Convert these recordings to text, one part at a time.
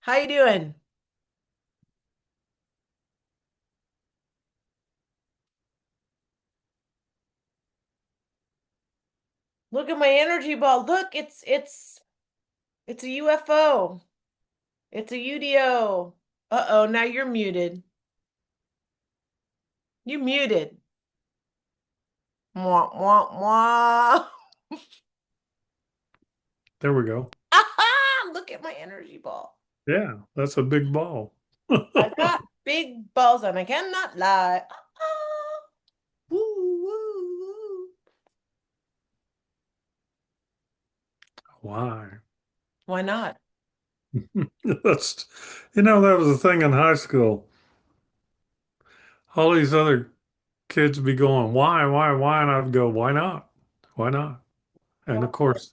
How you doing? Look at my energy ball. Look, it's a UFO. It's a UDO. Uh-oh, now you're muted. You muted. Mwah, mwah, mwah. There we go. Aha! Look at my energy ball. Yeah, that's a big ball. I got big balls and I cannot lie. Ah, woo, woo, woo. Why? Why not? That's, that was the thing in high school. All these other kids be going, why? And I'd go, why not? Why not? And of course,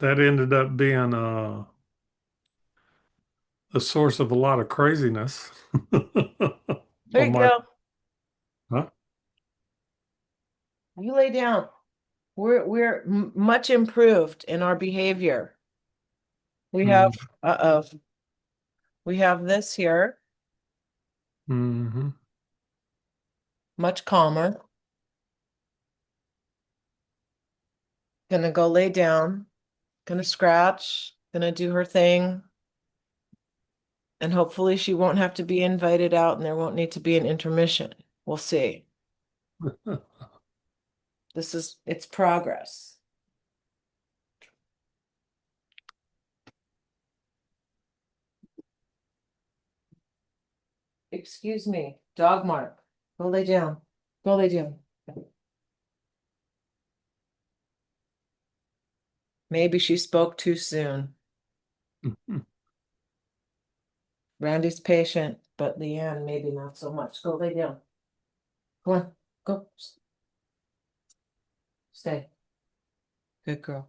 that ended up being a source of a lot of craziness There on you my, go. huh? You lay down. We're much improved in our behavior. We have, Mm, uh-oh, we have this here, hmm much calmer. Gonna go lay down, gonna scratch, gonna do her thing, and hopefully she won't have to be invited out and there won't need to be an intermission. We'll see. It's progress. Excuse me, dog mark. Go lay down. Go lay down. Maybe she spoke too soon. Randy's patient, but Leanne maybe not so much. Go lay down. Go on. Go. Stay. Good girl.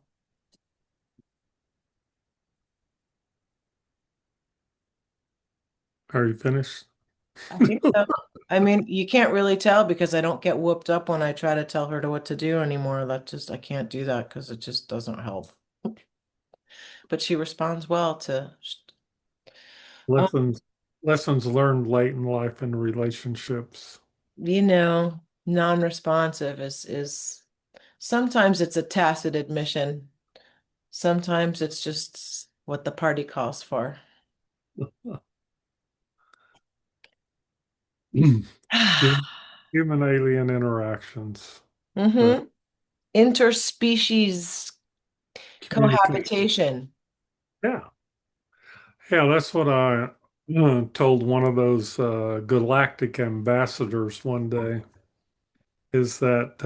Are you finished? I think so. I mean, you can't really tell because I don't get whooped up when I try to tell her to what to do anymore. I can't do that because it just doesn't help. But she responds well to, um, Lessons, lessons learned late in life in relationships. non-responsive is sometimes it's a tacit admission. Sometimes it's just what the party calls for. Human alien interactions, right? Mm-hmm. Interspecies Communication. cohabitation. Yeah. Yeah, that's what I told one of those galactic ambassadors one day is that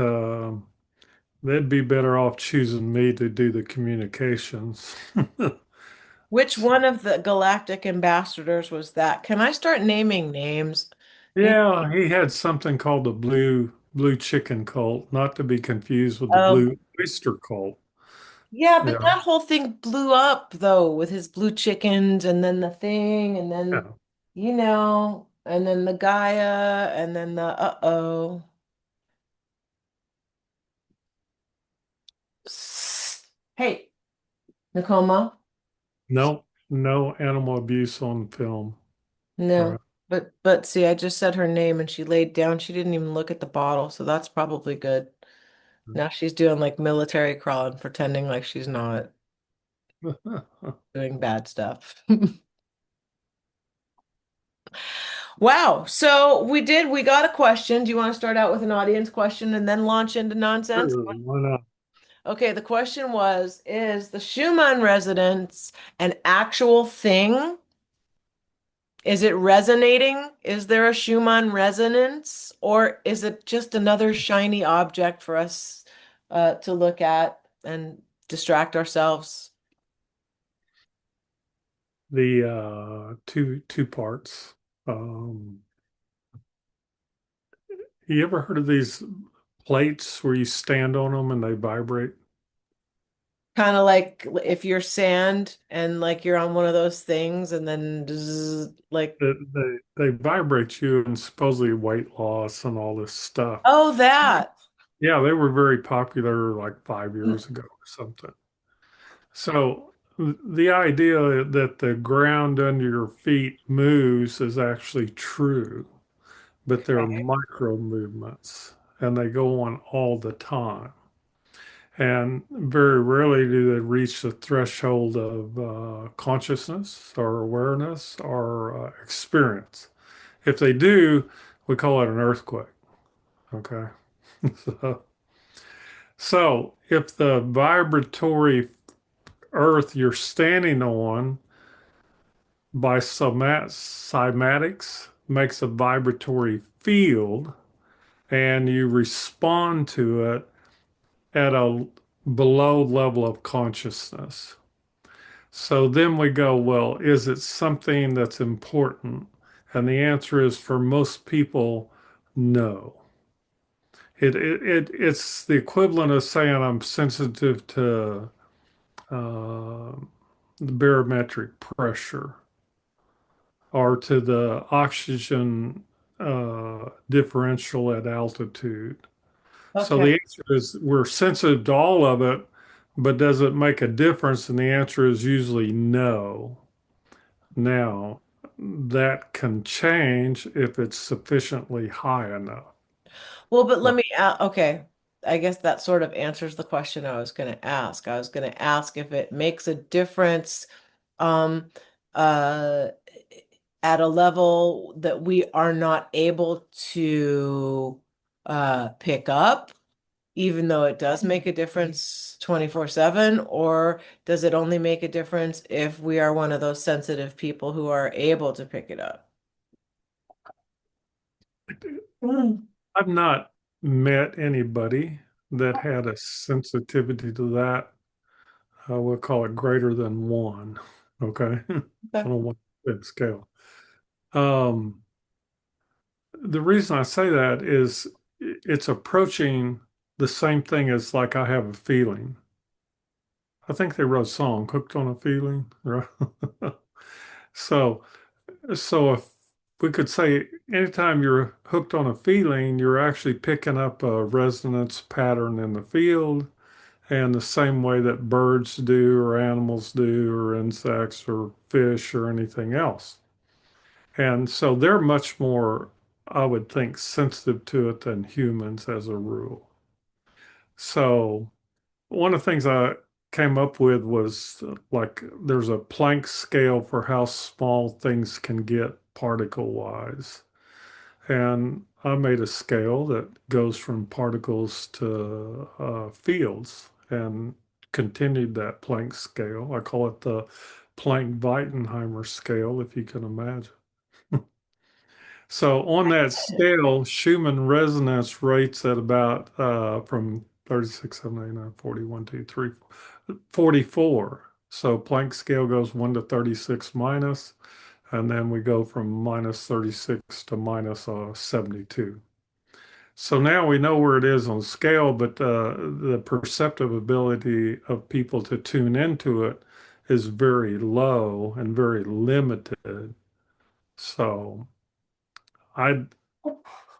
they'd be better off choosing me to do the communications. Which one of the galactic ambassadors was that? Can I start naming names? You Yeah, he had something called the blue chicken cult, not to be confused with the Oh, blue oyster cult. yeah, but Yeah. that whole thing blew up though with his blue chickens and then the thing and then, Yeah. and then the Gaia and then the uh-oh. Hey, Nakoma. No, no animal abuse on film. All No. right. But see, I just said her name and she laid down. She didn't even look at the bottle, so that's probably good. Now she's doing like military crawl and pretending like she's not doing bad stuff. Wow. So we got a question. Do you want to start out with an audience question and then launch into nonsense? Sure, why not? Okay, the question was, is the Schumann resonance an actual thing? Is it resonating? Is there a Schumann resonance? Or is it just another shiny object for us to look at and distract ourselves? The two parts. Um, you ever heard of these plates where you stand on them and they vibrate? Kind of like if you're sand and like you're on one of those things and then like, They vibrate you and supposedly weight loss and all this stuff. oh, that. Yeah, they were very popular like 5 years ago or something. So the idea that the ground under your feet moves is actually true, but they're micro movements and they go on all the time. And very rarely do they reach the threshold of consciousness or awareness or experience. If they do, we call it an earthquake. Okay. So, so if the vibratory earth you're standing on by cymatics makes a vibratory field and you respond to it at a below level of consciousness. So then we go, well, is it something that's important? And the answer is for most people, no. It's the equivalent of saying I'm sensitive to uh, the barometric pressure or to the oxygen differential at altitude. So Okay. the answer is we're sensitive to all of it, but does it make a difference? And the answer is usually no. Now, that can change if it's sufficiently high enough. Well, but let Right. me okay. I guess that sort of answers the question I was going to ask. I was going to ask if it makes a difference um uh at a level that we are not able to pick up, even though it does make a difference 24/7, or does it only make a difference if we are one of those sensitive people who are able to pick it up? I've not met anybody that had a sensitivity to that. We'll call it greater than one. Okay. Okay. On a one big scale. Um, the reason I say that is it's approaching the same thing as like I have a feeling. I think they wrote a song, Hooked on a Feeling, right? So, so if we could say anytime you're hooked on a feeling, you're actually picking up a resonance pattern in the field, and the same way that birds do, or animals do, or insects, or fish, or anything else. And so they're much more, I would think, sensitive to it than humans as a rule. So one of the things I came up with was like there's a Planck scale for how small things can get particle wise. And I made a scale that goes from particles to fields and continued that Planck scale. I call it the Planck-Weitenheimer scale, if you can imagine. So on that scale, Schumann resonance rates at about from 36, 7, 8, 9, 40, 1, 2, 3, 44. So Planck scale goes 1 to 36 minus, and then we go from minus 36 to minus 72. So now we know where it is on scale, but the perceptive ability of people to tune into it is very low and very limited. So I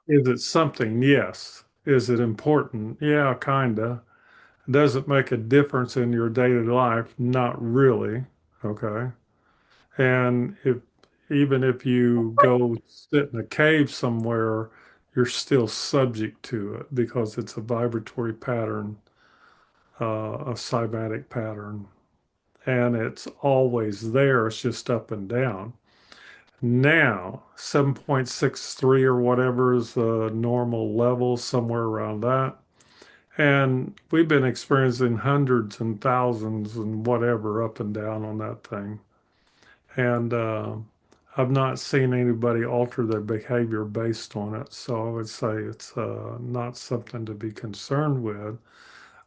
is it something? Yes. Is it important? Yeah, kinda. Does it make a difference in your daily life? Not really. Okay. And if even if you go sit in a cave somewhere, you're still subject to it because it's a vibratory pattern, a cymatic pattern, and it's always there. It's just up and down. Now, 7.63 or whatever is the normal level, somewhere around that. And we've been experiencing hundreds and thousands and whatever up and down on that thing. And I've not seen anybody alter their behavior based on it. So I would say it's not something to be concerned with,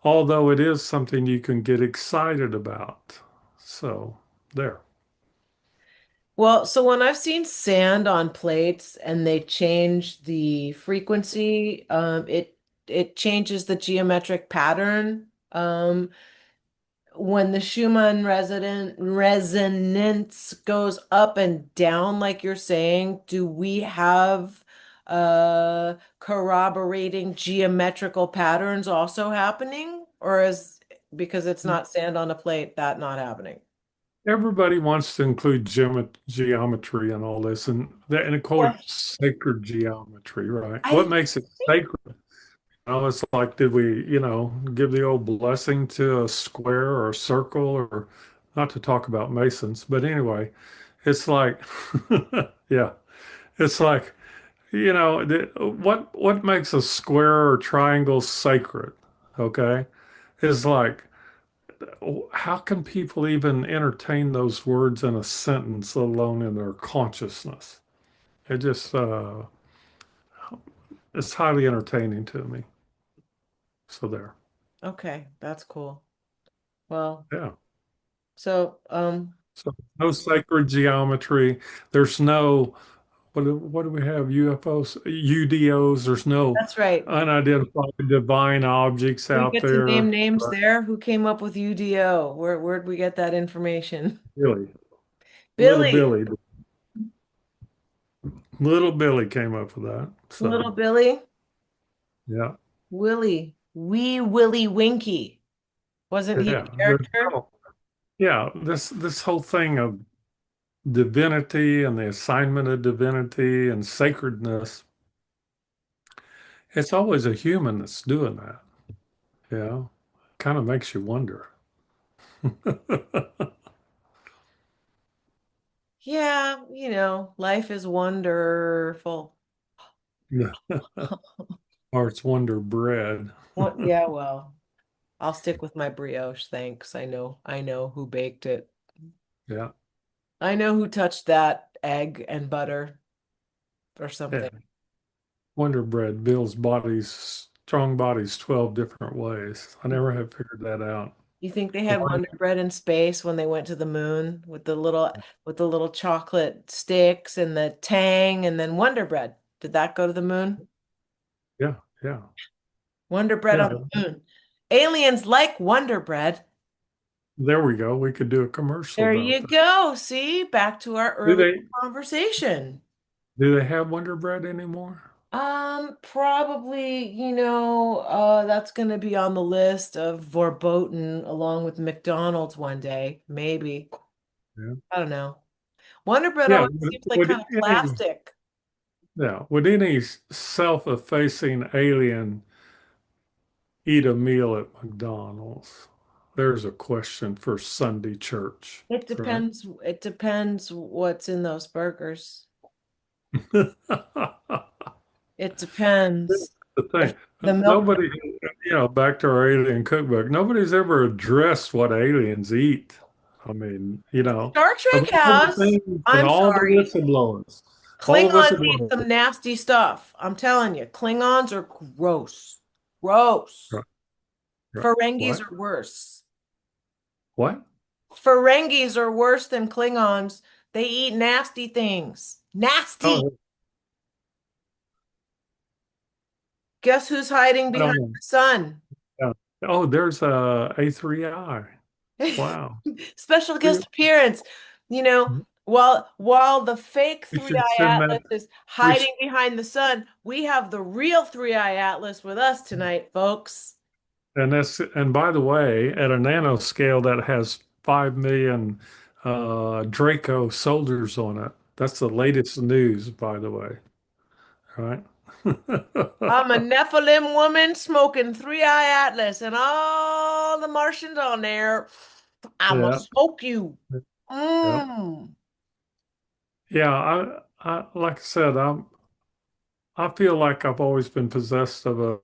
although it is something you can get excited about. So there. Well, so when I've seen sand on plates and they change the frequency, it changes the geometric pattern. When the Schumann resonance goes up and down, like you're saying, do we have corroborating geometrical patterns also happening? Or is because it's not sand on a plate, that not happening? everybody wants to include geometry and all this, and quote What? sacred geometry, right? What I makes it sacred? It's like, did we, give the old blessing to a square or a circle, or not to talk about Masons, but anyway, it's like, yeah, it's like, what makes a square or triangle sacred? Okay, is like, how can people even entertain those words in a sentence, let alone in their consciousness? It just, it's highly entertaining to me. So there, okay, that's cool. Well, yeah. so So no sacred geometry. There's no what do we have? UFOs, UDOs. There's no that's right. unidentified divine objects We out get to name there. names Right? there. Who came up with UDO? Where'd we get that information? Really, little Billy, Billy, little Billy came up with that. little So Billy, yeah, Willie, wee Willie Winky. Wasn't he yeah. a character? Yeah. This whole thing of divinity and the assignment of divinity and sacredness. It's always a human that's doing that. You know, kind of makes you wonder. Yeah, life is wonderful. Yeah. Or it's Wonder Bread. What? Yeah, well, I'll stick with my brioche, thanks. I know who baked it. Yeah. I know who touched that egg and butter or Yeah. something. Wonder Bread builds bodies, strong bodies 12 different ways. I never have figured that out. You think they had One, Wonder Bread in space when they went to the moon with the little chocolate sticks and the tang and then Wonder Bread? Did that go to the moon? yeah, yeah, Wonder Bread yeah. on the moon. Aliens like Wonder Bread. There we go. We could do a commercial There about you that. go. See, back to our Do earlier they conversation. do they have Wonder Bread anymore? Probably, that's gonna be on the list of verboten along with McDonald's one day, maybe. Yeah. I don't know. Wonder Bread Yeah. always seems like Would kind of any plastic. would any self-effacing alien eat a meal at McDonald's? There's a question for Sunday church, It right? depends. It depends what's in those burgers. It depends. The The, thing, the milk. nobody, back to our alien cookbook, nobody's ever addressed what aliens eat. I mean, Star of Trek all the has. things and I'm all the sorry. whistleblowers, all the Klingons eat whistleblowers, some nasty stuff. I'm telling you, Klingons are gross. Gross. right, right. Ferengis What? are worse. What? Ferengis are worse than Klingons. They eat nasty things. Nasty. Oh, Guess who's hiding I behind don't know. the sun? Yeah. Oh, there's a A3I. Wow. Special We, guest appearance. You know, while the fake we Three should Eye send that. Atlas is We should, hiding behind the sun, we have the real Three Eye Atlas with us tonight, folks. and by the way, at a nanoscale that has 5 million Draco soldiers on it. That's the latest news, by the way. Right? I'm a Nephilim woman smoking Three Eye Atlas and all the Martians on there. I'm gonna Yeah, smoke you. yeah, Mmm. yeah. Like I said, I feel like I've always been possessed of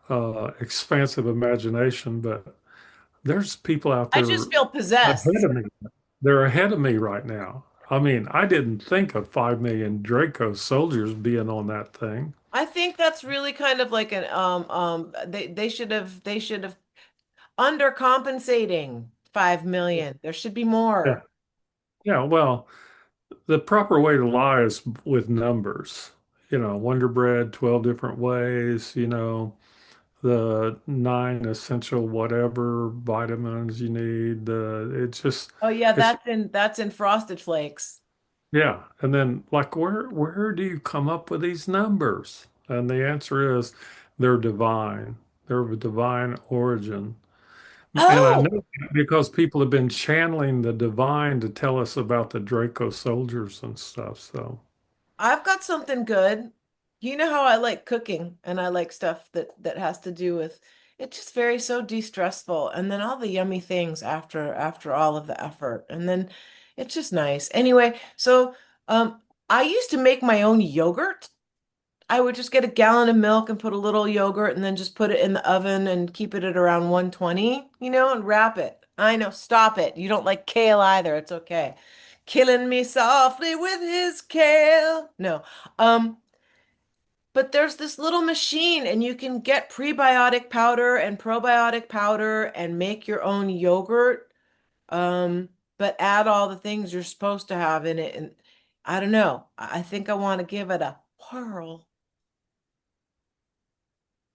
a expansive imagination, but there's people out I there just feel ahead possessed. of me. They're ahead of me right now. I mean, I didn't think of 5 million Draco soldiers being on that thing. I think that's really kind of like an they should have undercompensating 5 million. There should be Yeah. more. Yeah. Well, the proper way to lie is with numbers. Wonder Bread, 12 different ways, the nine essential whatever vitamins you need. Oh yeah, It's, that's in Frosted Flakes. yeah. And then, like, where do you come up with these numbers? And the answer is they're divine. They're of a divine origin. And I know Oh, that because people have been channeling the divine to tell us about the Draco soldiers and stuff. So, I've got something good. You know how I like cooking and I like stuff that has to do with it's just very so de-stressful and then all the yummy things after all of the effort and then it's just nice. Anyway, so I used to make my own yogurt. I would just get a gallon of milk and put a little yogurt and then just put it in the oven and keep it at around 120, and wrap it. I know, stop it. You don't like kale either. It's okay. Killing me softly with his kale. No. Um, but there's this little machine and you can get prebiotic powder and probiotic powder and make your own yogurt. Um, but add all the things you're supposed to have in it. And I don't know. I think I want to give it a whirl.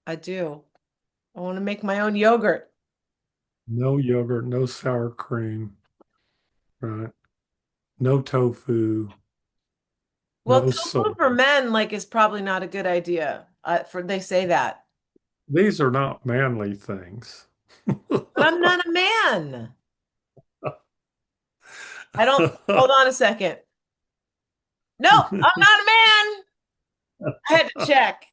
I do. I want to make my own yogurt. no yogurt, no sour cream, right? No tofu, Well, no tofu soy. for men, like, is probably not a good idea. For they say that, These are not manly things. but I'm not a man. I don't. Hold on a second. No, I'm not a man. I had to check.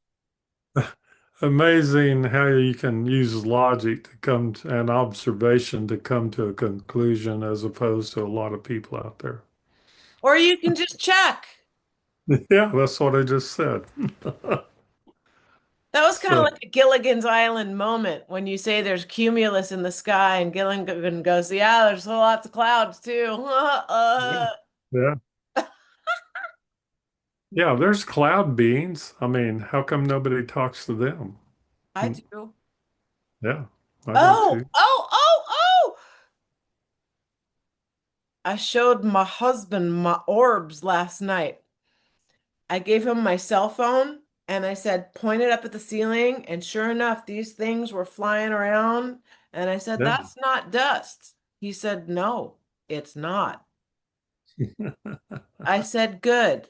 Amazing how you can use logic to come to an observation to come to a conclusion as opposed to a lot of people out there. Or you can just check. Yeah, that's what I just said. That was kind of So, like a Gilligan's Island moment when you say there's cumulus in the sky, and Gilligan goes, "Yeah, there's lots of clouds too." yeah, yeah, yeah, there's cloud beings. I mean, how come nobody talks to them? I Mm, do. yeah, I do Oh, too. oh, oh, oh! I showed my husband my orbs last night. I gave him my cell phone and I said, point it up at the ceiling. And sure enough, these things were flying around. And I said, Yeah. that's not dust. He said, no, it's not. I said, good.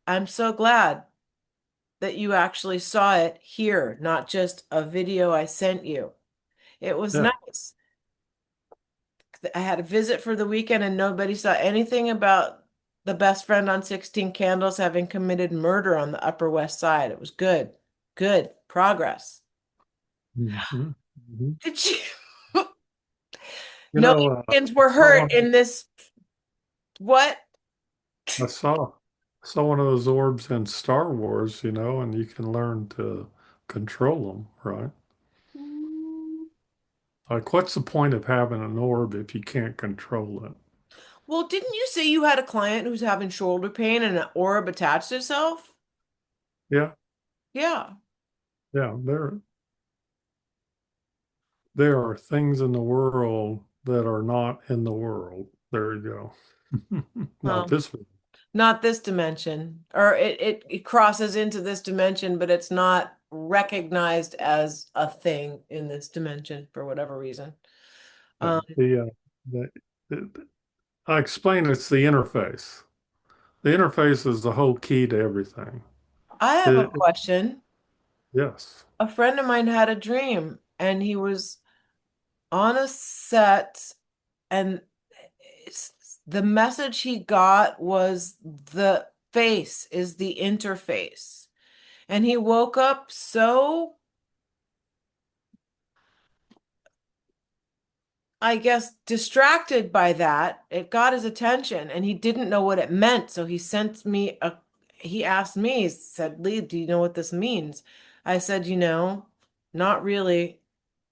I'm so glad that you actually saw it here, not just a video I sent you. It was Yeah. nice. I had a visit for the weekend and nobody saw anything about the best friend on 16 Candles having committed murder on the Upper West Side. It was good. Good progress. Mhm. Mhm. Did you? You No know, Indians were saw hurt one, in this. What? I saw one of those orbs in Star Wars, and you can learn to control them, right? Like, what's the point of having an orb if you can't control it? Well, didn't you say you had a client who's having shoulder pain and an orb attached itself? Yeah, Yeah. yeah. There are things in the world that are not in the world. There you go. Not Well, this one. not this dimension. Or it crosses into this dimension, but it's not recognized as a thing in this dimension for whatever reason. Yeah. Um, The, I explain it's the interface. The interface is the whole key to everything. I have a It, question. yes. A friend of mine had a dream and he was on a set and the message he got was the face is the interface. And he woke up so, I guess, distracted by that. It got his attention and he didn't know what it meant. So he asked me, he said, Lee, do you know what this means? I said, not really.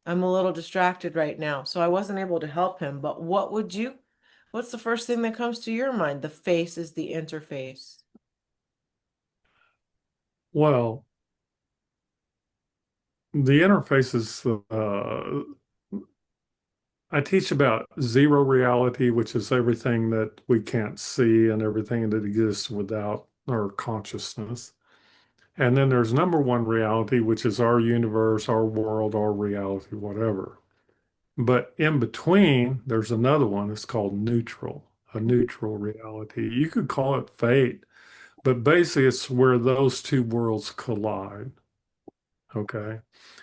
I'm a little distracted right now. So I wasn't able to help him. But what's the first thing that comes to your mind? The face is the interface. Well, the interface is, I teach about zero reality, which is everything that we can't see and everything that exists without our consciousness. And then there's number one reality, which is our universe, our world, our reality, whatever. But in between, there's another one. It's called neutral, a neutral reality. You could call it fate, but basically it's where those two worlds collide. Okay.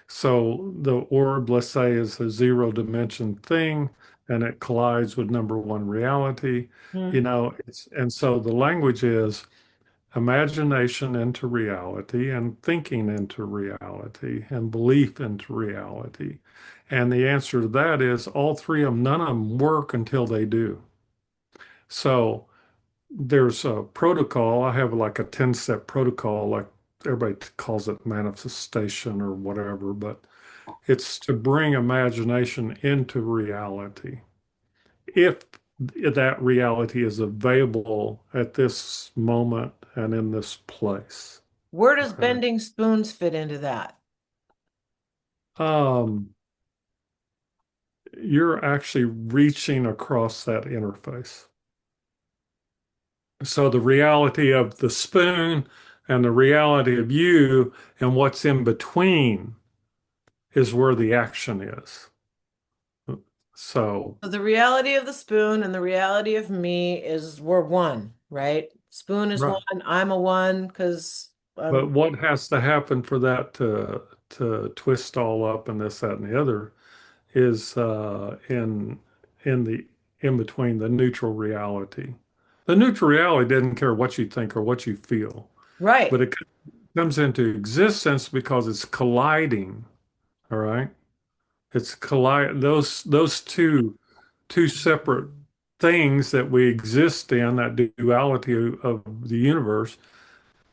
So the orb, let's say, is a zero dimension thing and it collides with number one reality. Hmm. You know, and so the language is imagination into reality and thinking into reality and belief into reality. And the answer to that is all three of them, none of them work until they do. So there's a protocol. I have like a 10-step protocol, like everybody calls it manifestation or whatever, but it's to bring imagination into reality. If that reality is available at this moment and in this place. Where does Okay. bending spoons fit into that? Um, you're actually reaching across that interface. So the reality of the spoon and the reality of you and what's in between is where the action is. So, So the reality of the spoon and the reality of me is we're one, right? Spoon is one, right. I'm a one because But I'm what has to happen for that to twist all up and this, that, and the other is in the in between the neutral reality. The neutral reality doesn't care what you think or what you feel, right. but it comes into existence because it's colliding. All right, it's collide those two separate things that we exist in, that duality of the universe,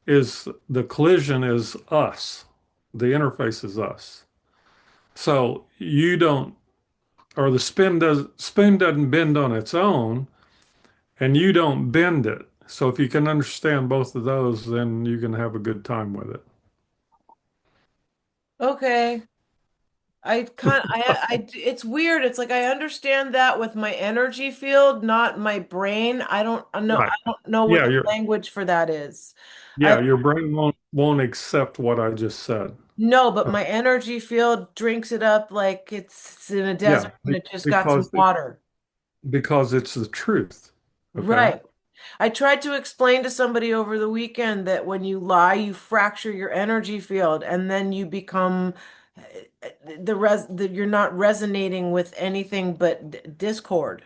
is the collision is us. The interface is us. So you don't, or the spoon doesn't bend on its own, and you don't bend it. So if you can understand both of those, then you can have a good time with it. Okay. It's weird. It's like I understand that with my energy field, not my brain. Right. I don't know what Yeah, the language for that is. I your brain won't accept what I just said. No, but my energy field drinks it up like it's in a desert Yeah, and it just got some because water. it's the truth. Okay. Right. I tried to explain to somebody over the weekend that when you lie, you fracture your energy field and then you become you're not resonating with anything but discord.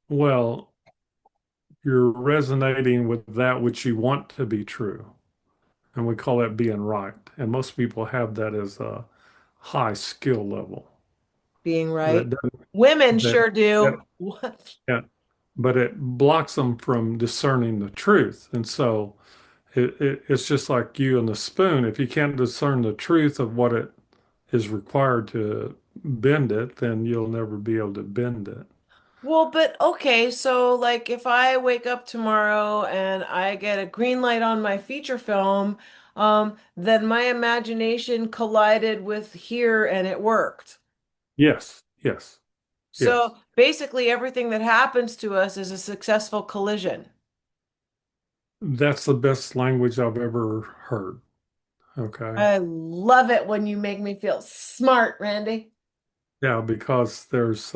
Well, you're resonating with that which you want to be true. And we call that being right. And most people have that as a high skill level. Being right. That doesn't, Women that, sure that, do. What? yeah, but it blocks them from discerning the truth. And so it's just like you and the spoon. If you can't discern the truth of what it is required to bend it, then you'll never be able to bend it. Well, but okay, so like if I wake up tomorrow and I get a green light on my feature film, then my imagination collided with here and it worked. Yes, yes, yes. So basically everything that happens to us is a successful collision. That's the best language I've ever heard. Okay. I love it when you make me feel smart, Randy. Yeah, because it's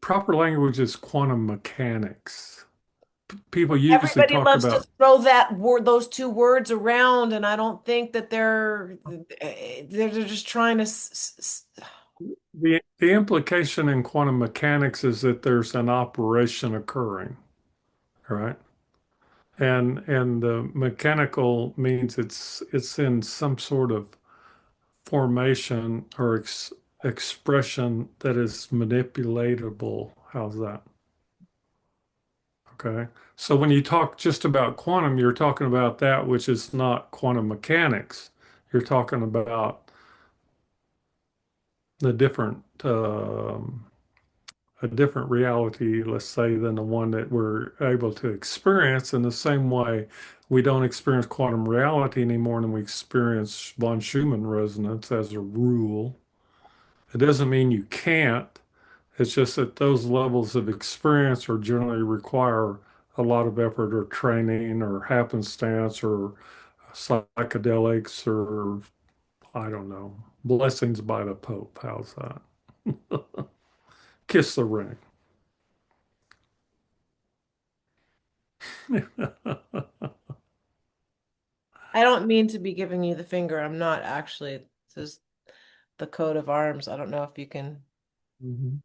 proper language is quantum mechanics. People usually Everybody talk loves to about throw that word, those two words around, and I don't think that they're just trying to. the implication in quantum mechanics is that there's an operation occurring, right? And the mechanical means it's in some sort of formation or expression that is manipulatable. How's that? Okay. So when you talk just about quantum, you're talking about that which is not quantum mechanics. You're talking about the different a different reality, let's say, than the one that we're able to experience. In the same way, we don't experience quantum reality any more than we experience von Neumann resonance as a rule. It doesn't mean you can't. It's just that those levels of experience are generally require a lot of effort or training or happenstance or psychedelics or I don't know, blessings by the Pope. How's that? Kiss the ring. I don't mean to be giving you the finger. I'm not actually. This is the coat of arms. I don't know if you can. Mhm.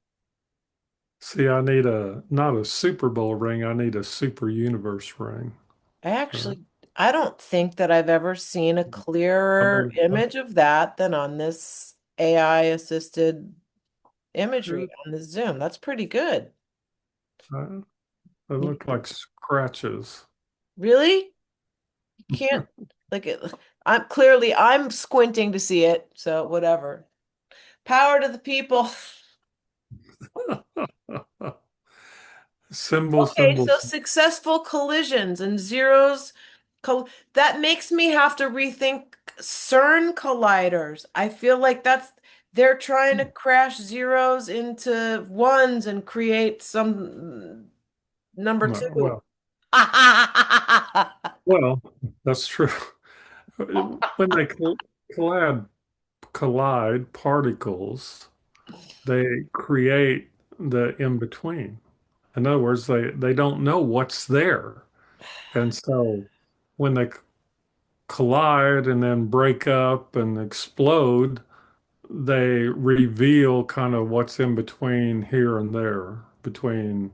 See, I need a not a Super Bowl ring, I need a Super Universe ring. I Right. actually, I don't think that I've ever seen a I clearer mean, image of that than on this AI assisted imagery on the Zoom. That's pretty good. uh, they You- look like scratches. Really? You can't like it. I'm squinting to see it, so whatever. Power to the people. Symbol, Okay, so symbols. successful collisions and zeros. That makes me have to rethink CERN colliders. I feel like they're trying to crash zeros into ones and create some number No, two. well, that's true. When they collide particles, they create the in between. In other words, they don't know what's there. And so when they collide and then break up and explode, they reveal kind of what's in between here and there, between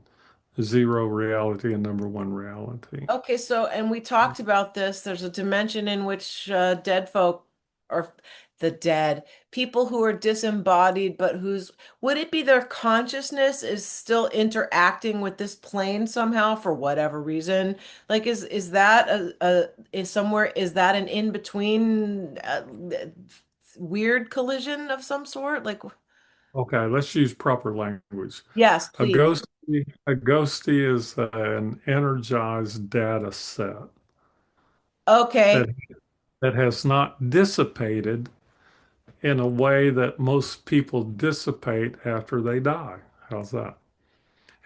zero reality and number one reality. Okay, so, and we talked about this. There's a dimension in which dead folk, or the dead, people who are disembodied, but would it be their consciousness is still interacting with this plane somehow for whatever reason? Like, is that is that an in-between weird collision of some sort? Like, Okay, let's use proper language. yes, A please. ghosty, a ghosty is an energized data set that Okay. that has not dissipated in a way that most people dissipate after they die. How's that?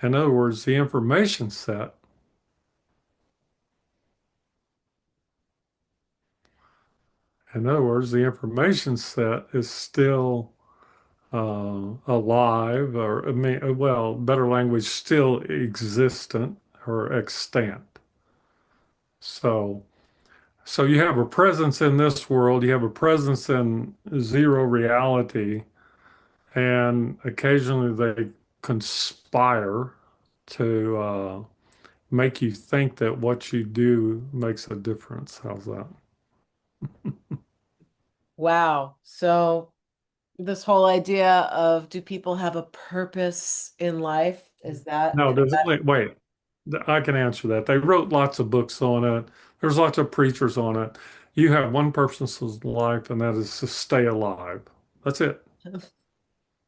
In other words, the information set, in other words, the information set is still alive, or I mean, well, better language, still existent or extant. So, so you have a presence in this world, you have a presence in zero reality, and occasionally they conspire to make you think that what you do makes a difference. How's that? Wow. So, this whole idea of do people have a purpose in life? No, Is there's that only, wait, I can answer that. They wrote lots of books on it. There's lots of preachers on it. You have one person's life, and that is to stay alive. That's it.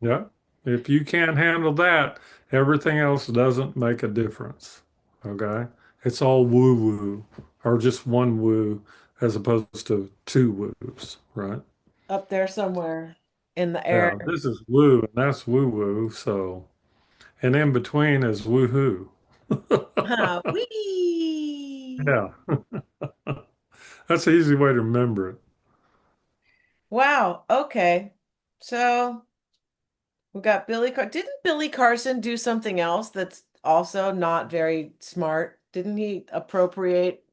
Yeah. If you can't handle that, everything else doesn't make a difference. Okay. It's all woo woo or just one woo as opposed to two woos, right? up there somewhere in the air? Yeah. This is woo and that's woo woo. So, and in between is woohoo. Huh, wee. Yeah. That's an easy way to remember it. Wow. Okay. So we got Didn't Billy Carson do something else that's also not very smart? Didn't he appropriate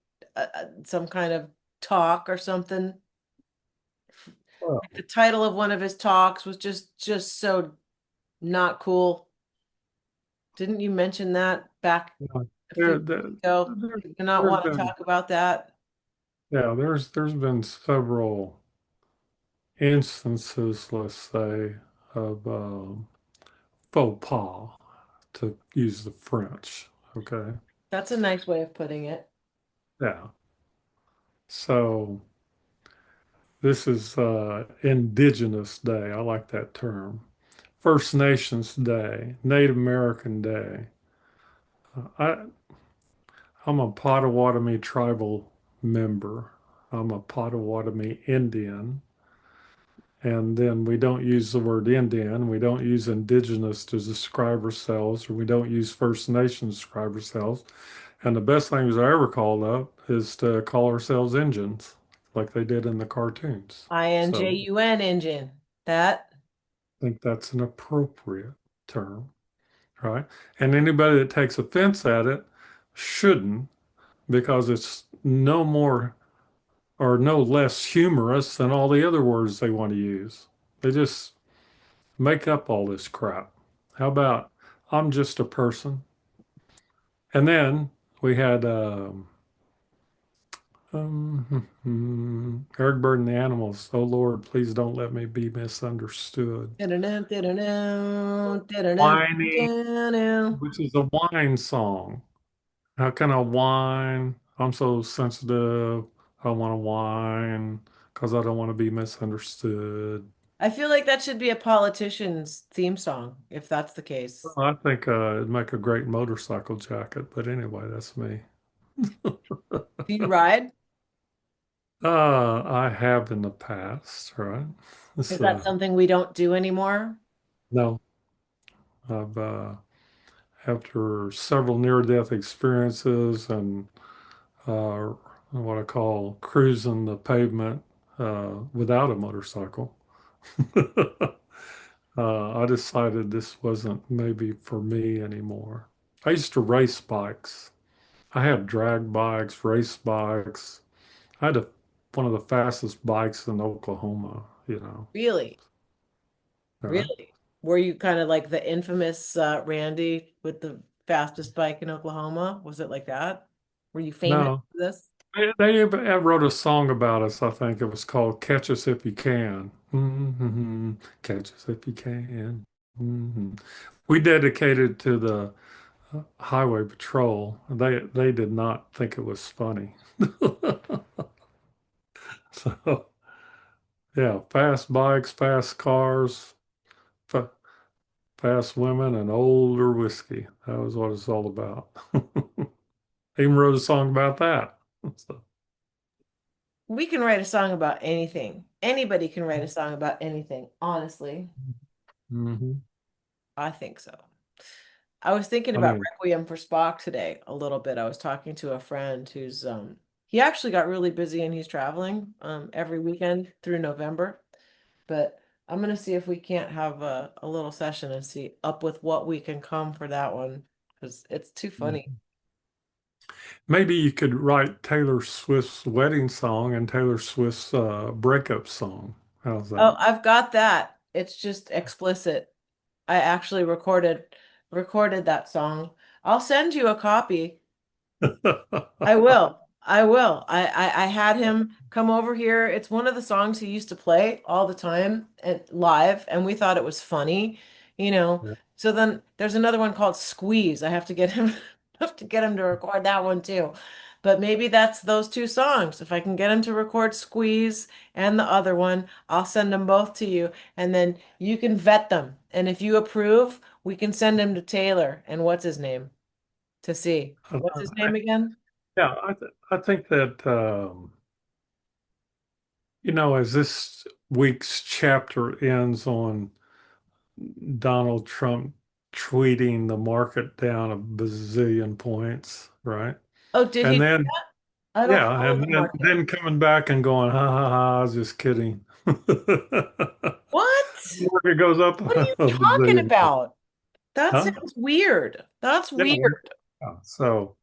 some kind of talk or something? Well, Like the title of one of his talks was just so not cool. Didn't you mention that back you know, a few there, weeks there, ago? there, You do not there's want to been talk about that. yeah, there's been several instances, let's say, of faux pas, to use the French. Okay. That's a nice way of putting it. Yeah. So this is Indigenous Day. I like that term. First Nations Day, Native American Day. I, I'm a Potawatomi tribal member. I'm a Potawatomi Indian. And then we don't use the word Indian. We don't use indigenous to describe ourselves, or we don't use First Nations to describe ourselves. And the best things I ever called up is to call ourselves Injuns, like they did in the cartoons. So INJUN engine. That I think that's an appropriate term, right? And anybody that takes offense at it shouldn't. because it's no more or no less humorous than all the other words they want to use. They just make up all this crap. How about I'm just a person? And then we had Eric Bird and the Animals. Oh Lord, please don't let me be misunderstood. Da-da-dum, da-da-dum, da-da-dum, Whining, da-da-dum. which is a whine song. How can I whine? I'm so sensitive. I want to whine because I don't want to be misunderstood. I feel like that should be a politician's theme song, if that's the case. I think it'd make a great motorcycle jacket, but anyway, that's me. Do you ride? I have in the past, right? Is It's, that something we don't do anymore? no, I've after several near-death experiences and what I call cruising the pavement without a motorcycle, I decided this wasn't maybe for me anymore. I used to race bikes. I had drag bikes, race bikes. I had one of the fastest bikes in Oklahoma, you know. Really? Right? Really? Were you kind of like the infamous Randy with the fastest bike in Oklahoma? Was it like that? Were you famous No, for this? they wrote a song about us. I think it was called "Catch Us If You Can." Catch us if you can. We dedicated to the highway patrol. They did not think it was funny. So yeah, fast bikes, fast cars, fa fast women, and older whiskey. That was what it's all about. Even wrote a song about that. So, We can write a song about anything. Anybody can write a song about anything, honestly. mhm. I think so. I was thinking I about mean, Requiem for Spock today a little bit. I was talking to a friend who's he actually got really busy and he's traveling every weekend through November. But I'm gonna see if we can't have a little session and see up with what we can come for that one because it's too funny. maybe you could write Taylor Swift's wedding song and Taylor Swift's breakup song. How's Oh, that? I've got that. It's just explicit. I actually recorded that song. I'll send you a copy. I will. I will. I had him come over here. It's one of the songs he used to play all the time and live, and we thought it was funny, you know. Yeah. So then there's another one called Squeeze. I have to get him have to get him to record that one too. But maybe that's those two songs. If I can get him to record Squeeze and the other one, I'll send them both to you, and then you can vet them. And if you approve, we can send him to Taylor and what's his name to see. What's his name again? Yeah, I think that as this week's chapter ends on Donald Trump tweeting the market down a bazillion points, right? Oh, did he And do then that? I don't yeah, follow and the market. then coming back and going, ha ha ha, I was just kidding. What? Market goes up What are you a talking bazillion. about? That Huh? sounds weird. That's Yeah. weird. Yeah. So,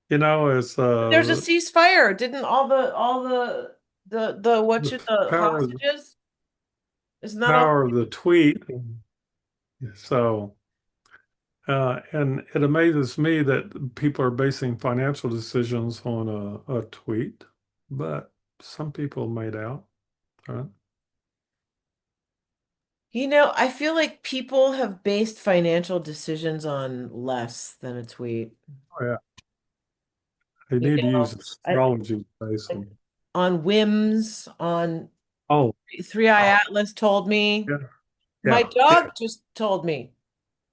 it's But there's a ceasefire. Didn't all the what the should the power hostages? Isn't that all? power of the tweet. So, and it amazes me that people are basing financial decisions on a tweet, but some people made out, right? I feel like people have based financial decisions on less than a tweet. Oh, yeah. They You need to use I, astrology to base like them. on whims, on Oh, Three Eye oh, Atlas told me. yeah, My yeah, yeah, dog just told me.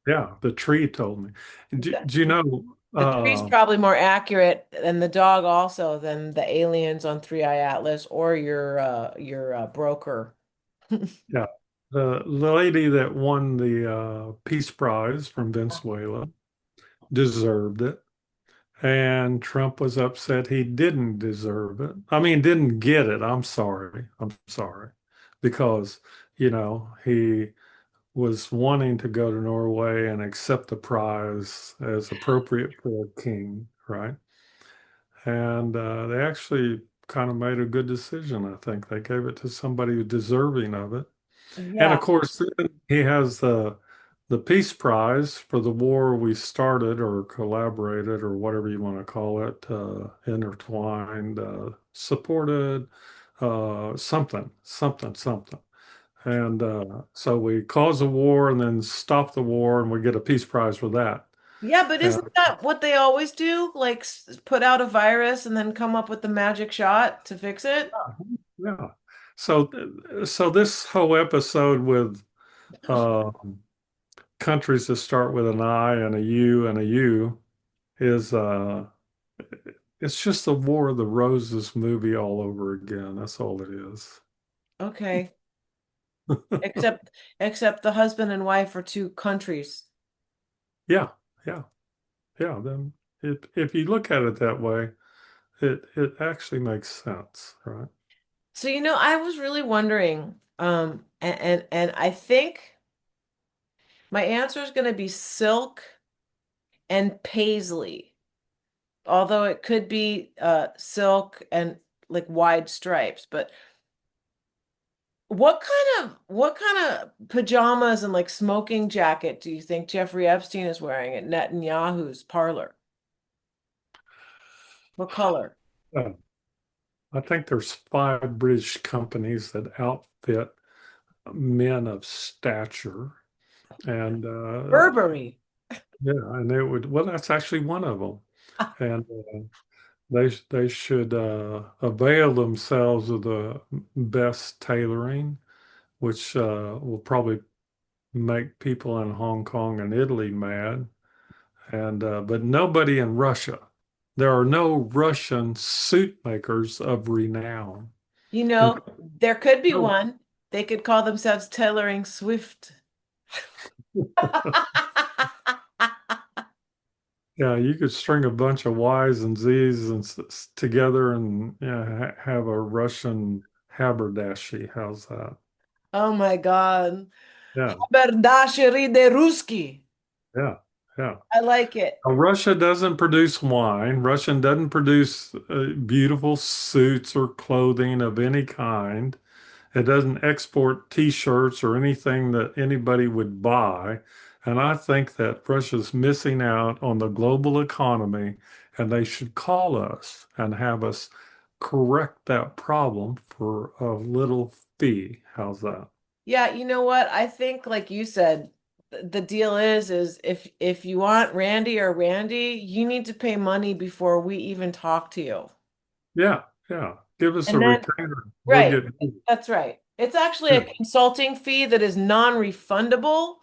yeah. The tree told me. Do you know? The tree's probably more accurate than the dog also than the aliens on Three Eye Atlas or your broker. Yeah, the lady that won the Peace Prize from Venezuela deserved it. And Trump was upset he didn't deserve it. I mean, didn't get it. I'm sorry. I'm sorry. Because, he was wanting to go to Norway and accept the prize as appropriate for a king, right? and they actually kind of made a good decision. I think they gave it to somebody who's deserving of it. And Yeah. of course, then he has the Peace Prize for the war we started or collaborated or whatever you want to call it, intertwined, supported, something. And so we cause a war and then stop the war, and we get a Peace Prize for that. Yeah, but And isn't that what they always do? Like put out a virus and then come up with the magic shot to fix it? yeah, so so this whole episode with uh, countries that start with an I and a U and a U is it's just the War of the Roses movie all over again. That's all it is. Okay. Except except the husband and wife are two countries. Yeah, yeah, yeah. Then if you look at it that way, it actually makes sense, right? So I was really wondering, and I think my answer is going to be silk and paisley, although it could be silk and like wide stripes. But what kind of pajamas and like smoking jacket do you think Jeffrey Epstein is wearing at Netanyahu's parlor? What color? Uh, I think there's five British companies that outfit men of stature, and Burberry. yeah, and it would. Well, that's actually one of them, and they should avail themselves of the best tailoring, which will probably make people in Hong Kong and Italy mad, and but nobody in Russia. There are no Russian suit makers of renown. And There could be no, one. They could call themselves Tailoring Swift. yeah, you could string a bunch of Y's and Z's and together and yeah, have a Russian haberdashery. How's that? Oh my God. Yeah, Haberdashery de Ruski. yeah, yeah. I like it. Russia doesn't produce wine. Russia doesn't produce beautiful suits or clothing of any kind. It doesn't export T-shirts or anything that anybody would buy. And I think that Russia's missing out on the global economy, and they should call us and have us correct that problem for a little fee. How's that? Yeah, you know what? I think, like you said, the deal is if you want Randy or Randy, you need to pay money before we even talk to you. Yeah, yeah. Give us a And then, retainer. We'll right, get. that's right. It's actually Yeah. a consulting fee that is non-refundable,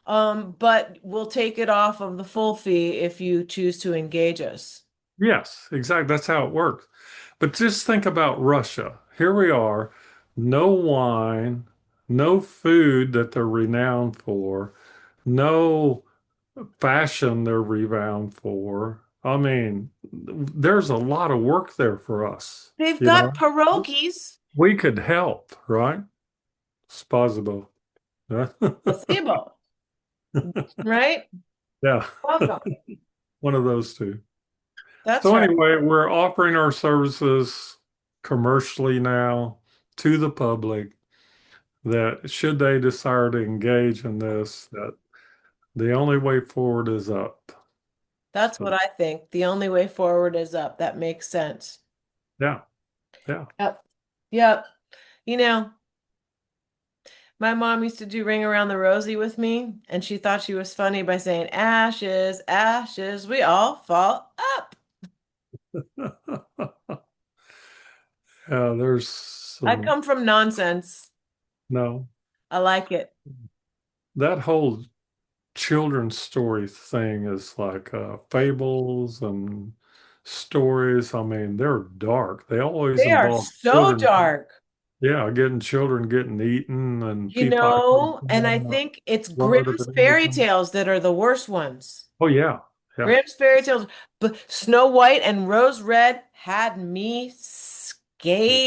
but we'll take it off of the full fee if you choose to engage us. Yes, exactly. That's how it works. But just think about Russia. Here we are, no wine, no food that they're renowned for, no fashion they're renowned for. I mean, there's a lot of work there for us, They've you got know? pierogies, We could help, right? Spasibo. placebo, right? Yeah, Welcome. one of those two. That's So right. anyway, we're offering our services commercially now to the public that should they desire to engage in this, that the only way forward is up. That's what So I think. The only way forward is up. That makes sense. yeah, yeah. Yep. Yep. You know, my mom used to do Ring Around the Rosie with me, and she thought she was funny by saying, ashes, ashes, we all fall up. Yeah, there's I some come from nonsense. no. I like it. That whole children's story thing is like fables and stories. I mean, they're dark. They always They are involve so children. dark. Yeah, getting children getting eaten and people And I think it's blood Grimm's and fairy everything. tales that are the worst ones. Oh yeah, yeah. Grimm's fairy tales, but Snow White and Rose Red had me scared.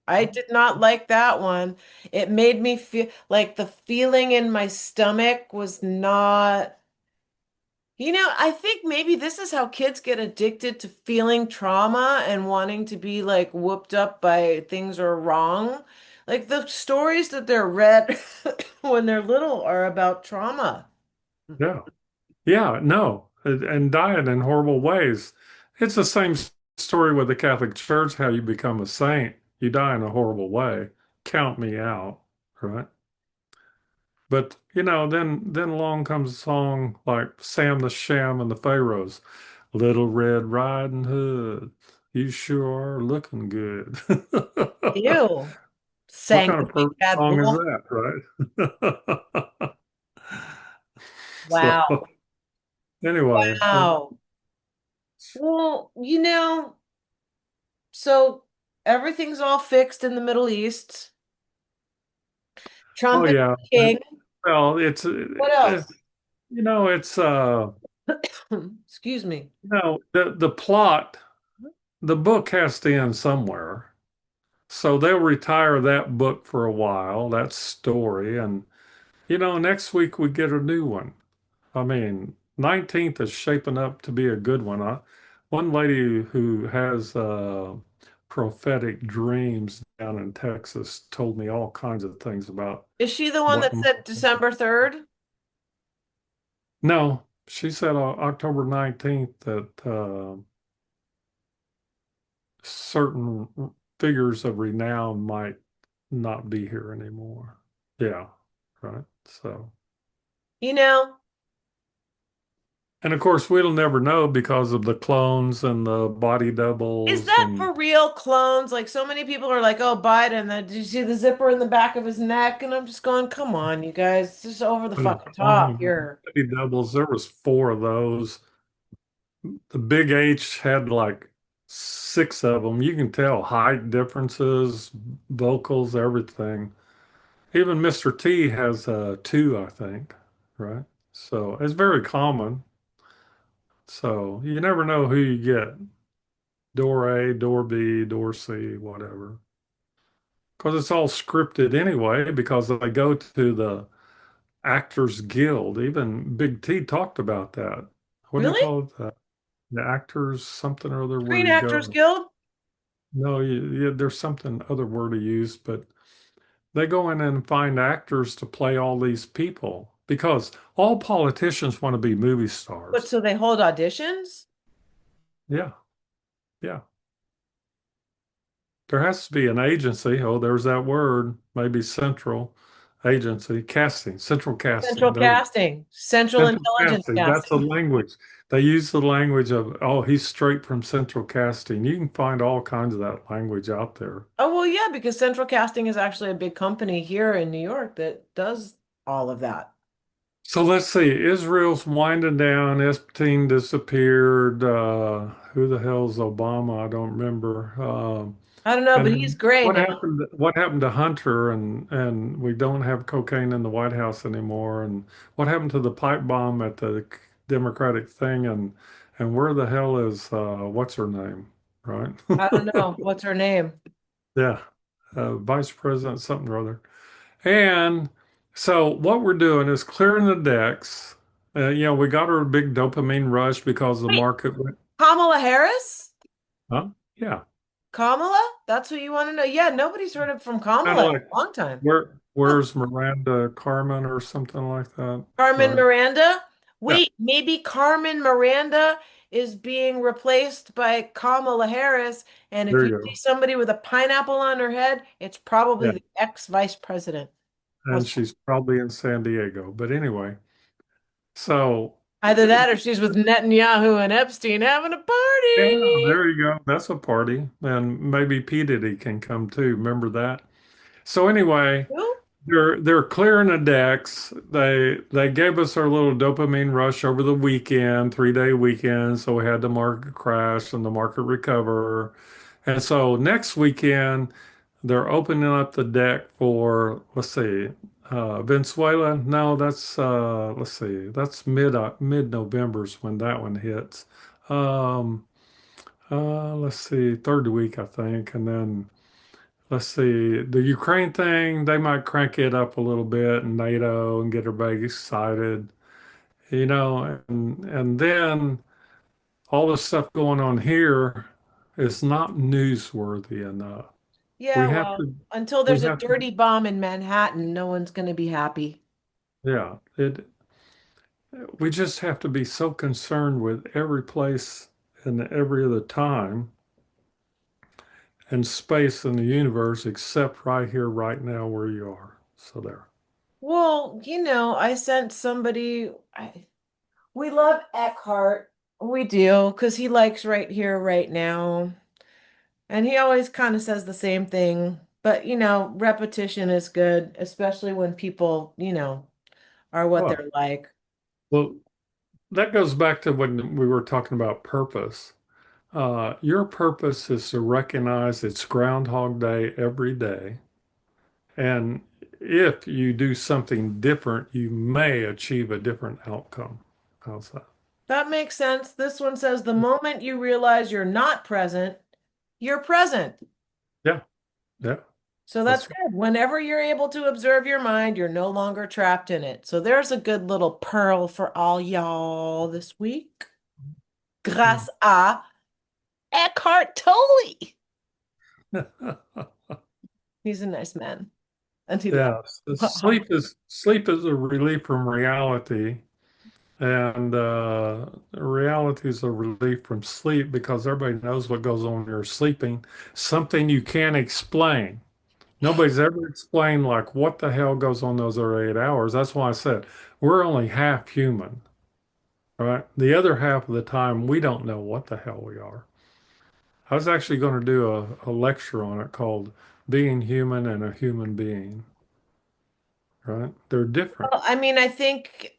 I did not like that one. It made me feel like the feeling in my stomach was not. I think maybe this is how kids get addicted to feeling trauma and wanting to be like whooped up by things are wrong. Like the stories that they're read when they're little are about trauma. Yeah. Yeah, no, and dying in horrible ways. It's the same story with the Catholic Church, how you become a saint. You die in a horrible way. Count me out, right? But then along comes a song like Sam the Sham and the Pharaohs. Little Red Riding Hood, you sure are looking good. Ew. What Sang kind the of big perfect bad song is wolf. that, right? So Wow. anyway, Wow. Well, so everything's all fixed in the Middle East. oh Trump is yeah. king. Well, What else? it's Excuse me. the plot, the book has to end somewhere. So they'll retire that book for a while, that story, and next week we get a new one. I mean, 19th is shaping up to be a good one. One lady who has prophetic dreams down in Texas told me all kinds of things about Is she the one what. that said December 3rd? No, she said October 19th that certain figures of renown might not be here anymore. Yeah, right. So, You know, and of course, we'll never know because of the clones and the body is doubles that and for real clones? Like so many people are like, "Oh, Biden, did you see the zipper in the back of his neck?" And I'm just going, "Come on, you guys, it's just over the and fucking top clone here." body doubles. There was four of those. The Big H had like six of them. You can tell height differences, vocals, everything. Even Mr. T has two, I think, right? So it's very common. So you never know who you get. Door A, door B, door C, whatever. Because it's all scripted anyway, because they go to the Actors Guild. Even Big T talked about that. What do you Really? call it? The actors, something or other where Screen you Actors go. Guild? No, there's something other word to use, but they go in and find actors to play all these people because all politicians want to be movie But stars. so they hold auditions? Yeah, yeah. There has to be an agency. Oh, there's that word. Maybe central agency, casting, central Central casting. There we go. casting, Central Central Intelligence casting. That's the casting. language. They use the language of, oh, he's straight from central casting. You can find all kinds of that language out there. Oh, well, yeah, because Central Casting is actually a big company here in New York that does all of that. So let's see. Israel's winding down. Epstein disappeared. Who the hell's Obama? I don't remember. I don't know, but he's And gray what now. happened? What happened to Hunter? And we don't have cocaine in the White House anymore. And what happened to the pipe bomb at the Democratic thing? And where the hell is what's her name? Right? I don't know. What's her name? Yeah, Vice President something or other. And so what we're doing is clearing the decks. We got our big dopamine rush because the Wait, market went, Kamala Harris? huh? Yeah. Kamala? That's what you want to know? Yeah, nobody's heard it from Kind of Kamala in like a long time. Huh. where's Miranda Carmen or something like that, Carmen right? Miranda? Yeah, Wait, maybe Carmen Miranda is being replaced by Kamala Harris. And if there you you see go. somebody with a pineapple on her head, it's probably Yeah. the ex-vice president. And What's she's probably in San Diego. But anyway, so either that or she's with Netanyahu and Epstein having a yeah, party. there you go. That's a party. And maybe P-Diddy can come too. Remember that? So anyway, Who? they're clearing the decks. They gave us our little dopamine rush over the weekend, 3-day weekend. So we had the market crash and the market recover. And so next weekend, they're opening up the deck for, let's see, Venezuela. No, that's let's see, that's mid November's when that one hits. Um, let's see, third week I think, and then. Let's see, the Ukraine thing, they might crank it up a little bit and NATO and get everybody excited. and then all the stuff going on here is not newsworthy enough. Yeah, We have well, to, until we there's a have to, dirty bomb in Manhattan, no one's going to be happy. yeah, we just have to be so concerned with every place and every other time and space in the universe except right here, right now, where you are. So there. Well, I sent somebody, we love Eckhart. We do, because he likes right here, right now. And he always kind of says the same thing. But, repetition is good, especially when people, are what Oh, they're like. well, that goes back to when we were talking about purpose. Your purpose is to recognize it's Groundhog Day every day. And if you do something different, you may achieve a different outcome. How's that? That makes sense. This one says the moment you realize you're not present, you're present. Yeah, yeah, So that's that's good. Whenever you're able to observe your mind, you're no longer trapped in it. So there's a good little pearl for all y'all this week. Grâce à Eckhart Tolle. right. He's a nice man. And he Yeah, loves. so sleep is a relief from reality, and reality is a relief from sleep because everybody knows what goes on when you're sleeping. Something you can't explain. Nobody's ever explained like what the hell goes on those other 8 hours. That's why I said we're only half human, right? The other half of the time we don't know what the hell we are. I was actually going to do a lecture on it called Being Human and a Human Being, right? They're different. Well, I mean, I think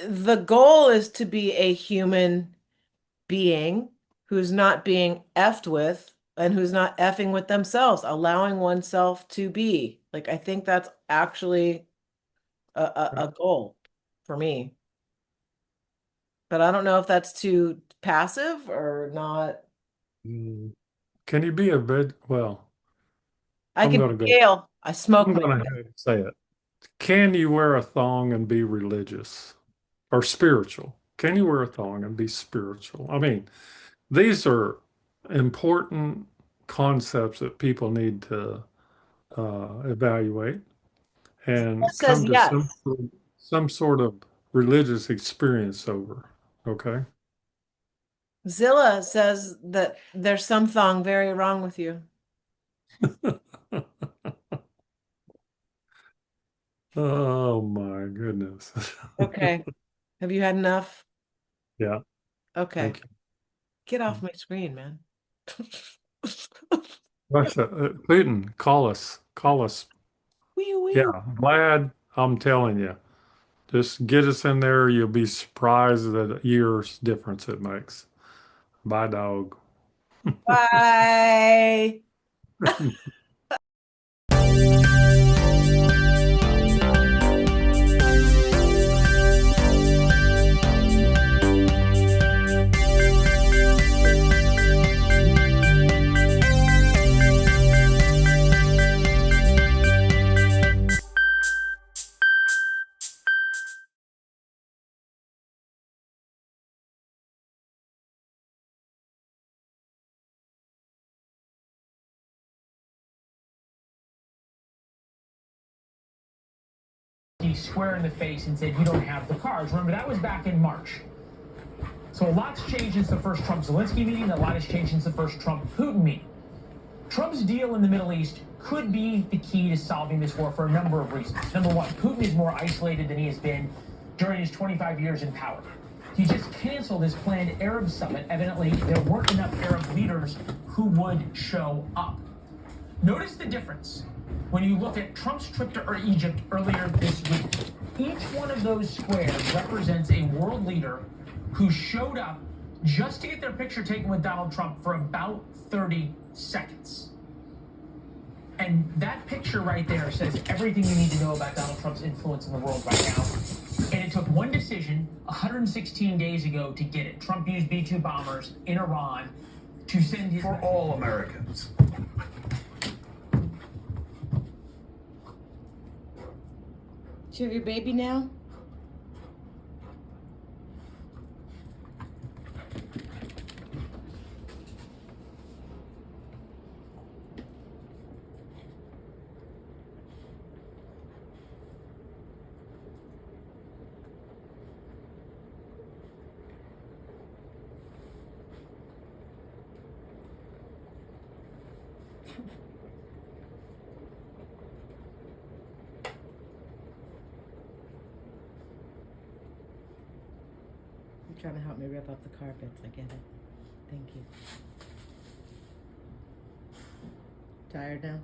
the goal is to be a human being who's not being effed with and who's not effing with themselves, allowing oneself to be. Like, I think that's actually a goal for me. But I don't know if that's too passive or not. Mm. Can you be a veg? Well, I I'm can going to go. scale. I smoke I'm my. going to have to say it. Can you wear a thong and be religious or spiritual? Can you wear a thong and be spiritual? I mean, these are important concepts that people need to evaluate It and says come to yes. some sort of religious experience over. Okay. Zilla says that there's something very wrong with you. Oh my goodness. Okay. Have you had enough? Yeah. Okay. Thank Get off you. my screen, man. Russia, Putin, call us. Call us. Wee wee. Yeah. Glad I'm telling you. Just get us in there. You'll be surprised at a year's difference it makes. Bye, dog. Bye. Square in the face and said, you don't have the cards. Remember, that was back in March. So a lot's changed since the first Trump-Zelensky meeting. A lot has changed since the first Trump-Putin meeting. Trump's deal in the Middle East could be the key to solving this war for a number of reasons. Number one, Putin is more isolated than he has been during his 25 years in power. He just canceled his planned Arab summit. Evidently, there weren't enough Arab leaders who would show up. Notice the difference when you look at Trump's trip to Egypt earlier this week. Each one of those squares represents a world leader who showed up just to get their picture taken with Donald Trump for about 30 seconds. And that picture right there says everything you need to know about Donald Trump's influence in the world right now. And it took one decision 116 days ago to get it. Trump used B-2 bombers in Iran to send his... For all Americans. Do you have your baby now? trying to help me rip up the carpets. I get it. Thank you. Tired now?